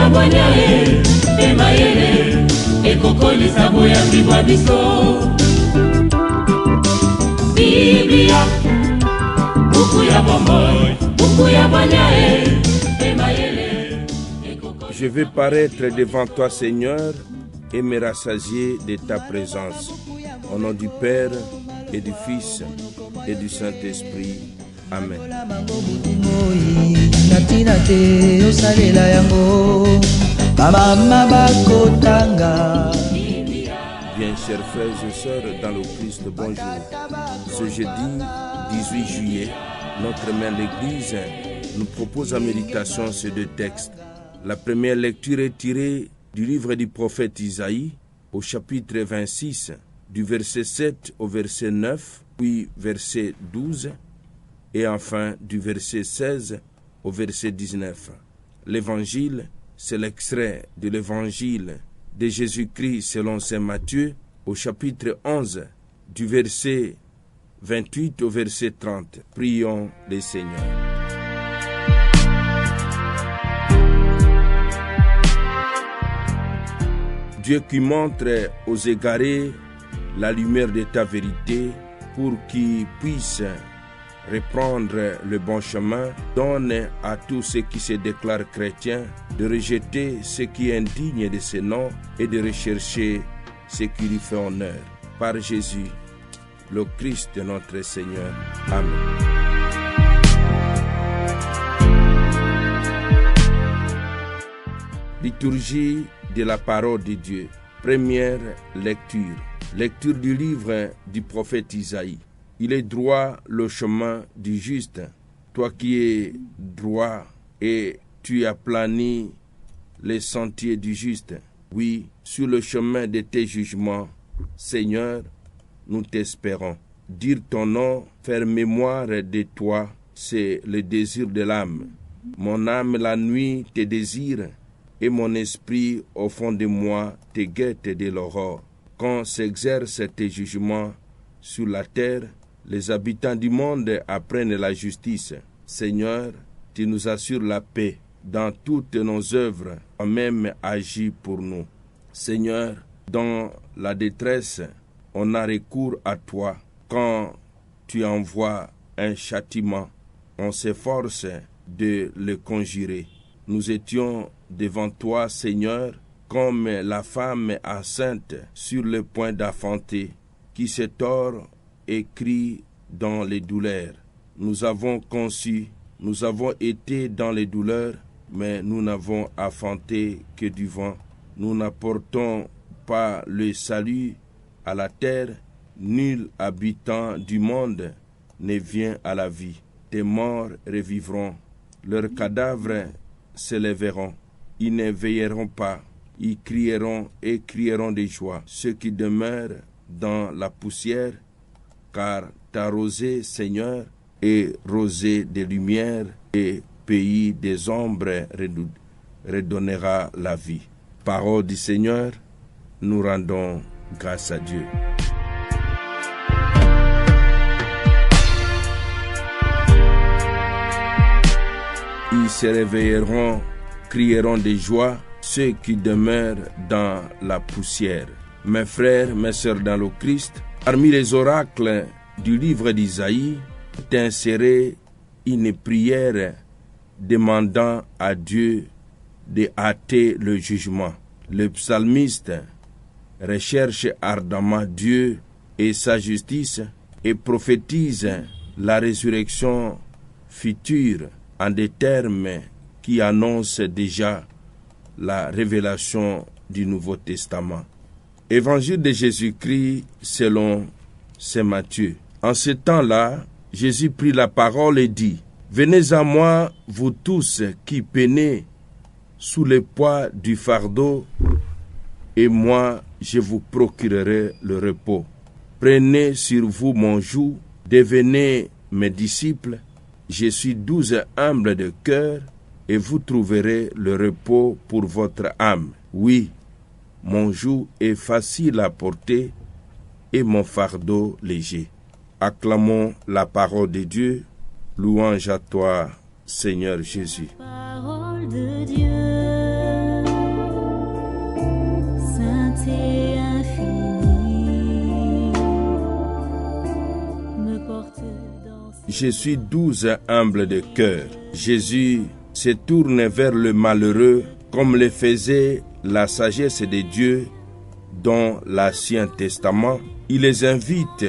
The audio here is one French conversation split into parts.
Bwanyae, Emayele, Ekokoli Saboya Bibwabiso. Biblia, Bukuya Bomboy, Bukuya Bwanyae, Emayele, Ekokoli. Je vais paraître devant toi, Seigneur, et me rassasier de ta présence. Au nom du Père et du Fils et du Saint-Esprit. Amen. Bien, chers frères et sœurs, dans le Christ, bonjour. Ce jeudi 18 juillet, notre mère l'Église nous propose en méditation ces deux textes. La première lecture est tirée du livre du prophète Isaïe, au chapitre 26, du verset 7 au verset 9, puis verset 12, et enfin du verset 16 au verset 19. L'évangile, c'est l'extrait de l'évangile de Jésus-Christ selon saint Matthieu, au chapitre 11, du verset 28 au verset 30. Prions le Seigneur. Dieu qui montre aux égarés la lumière de ta vérité pour qu'ils puissent reprendre le bon chemin, donne à tous ceux qui se déclarent chrétiens de rejeter ce qui est indigne de ce nom et de rechercher ce qui lui fait honneur. Par Jésus, le Christ notre Seigneur. Amen. Liturgie de la parole de Dieu. Première lecture. Lecture du livre du prophète Isaïe. Il est droit le chemin du juste, toi qui es droit et tu aplanis les sentiers du juste. Oui, sur le chemin de tes jugements, Seigneur, nous t'espérons. Dire ton nom, faire mémoire de toi, c'est le désir de l'âme. Mon âme la nuit te désire et mon esprit au fond de moi te guette de l'aurore. Quand s'exercent tes jugements sur la terre, les habitants du monde apprennent la justice. Seigneur, tu nous assures la paix. Dans toutes nos œuvres, toi-même agis pour nous. Seigneur, dans la détresse, on a recours à toi. Quand tu envoies un châtiment, on s'efforce de le conjurer. Nous étions devant toi, Seigneur, comme la femme enceinte sur le point d'enfanter, qui se tord et crie dans les douleurs. Nous avons conçu, nous avons été dans les douleurs, mais nous n'avons enfanté que du vent. Nous n'apportons pas le salut à la terre, nul habitant du monde ne vient à la vie. Tes morts revivront, leurs cadavres s'élèveront, ils ne veilleront pas, ils crieront et crieront de joie. Ceux qui demeurent dans la poussière, car ta rosée, Seigneur, est rosée de lumière et pays des ombres redonnera la vie. Parole du Seigneur, nous rendons grâce à Dieu. Ils se réveilleront, crieront de joie, ceux qui demeurent dans la poussière. Mes frères, mes sœurs dans le Christ, parmi les oracles du livre d'Isaïe, est insérée une prière demandant à Dieu de hâter le jugement. Le psalmiste recherche ardemment Dieu et sa justice et prophétise la résurrection future en des termes qui annoncent déjà la révélation du Nouveau Testament. Évangile de Jésus-Christ selon saint Matthieu. En ce temps-là, Jésus prit la parole et dit : Venez à moi, vous tous qui peinez sous le poids du fardeau, et moi je vous procurerai le repos. Prenez sur vous mon joug, devenez mes disciples. Je suis doux et humble de cœur, et vous trouverez le repos pour votre âme. Oui, mon joug est facile à porter et mon fardeau léger. Acclamons la parole de Dieu. Louange à toi, Seigneur Jésus. Parole de Dieu. je suis doux et humble de cœur. Jésus se tourne vers le malheureux comme le faisait la sagesse de Dieu dans l'Ancien Testament. Il les invite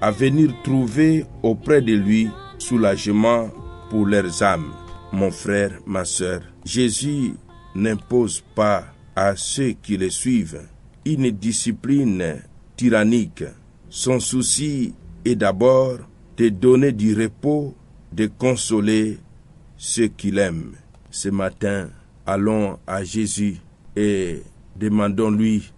à venir trouver auprès de lui soulagement pour leurs âmes. Mon frère, ma sœur, Jésus n'impose pas à ceux qui le suivent une discipline tyrannique. Son souci est d'abord de donner du repos, de consoler ceux qu'il aime. Ce matin, allons à Jésus et demandons-lui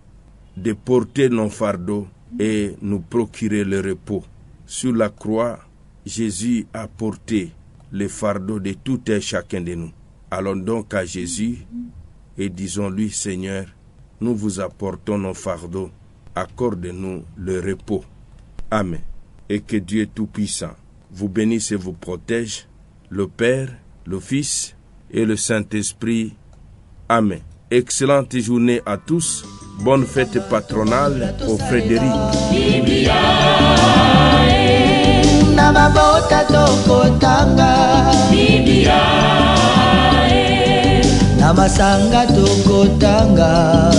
de porter nos fardeaux et nous procurer le repos. Sur la croix, Jésus a porté le fardeau de tout et chacun de nous. Allons donc à Jésus et disons-lui, Seigneur, nous vous apportons nos fardeaux, accorde-nous le repos. Amen. Et que Dieu Tout-Puissant vous bénisse et vous protège, le Père, le Fils et le Saint-Esprit. Amen. Excellente journée à tous. Bonne fête patronale au Frédéric. Namasanga tokotanga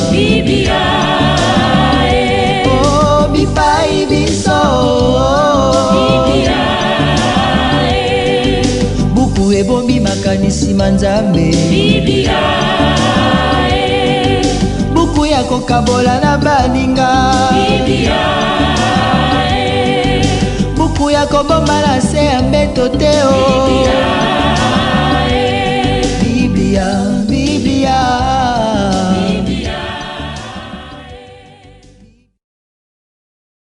oh bipai biso buku ebombi makanisi manzambe buku ya kokabola na baninga buku ya kobomba na se ya mbeto te o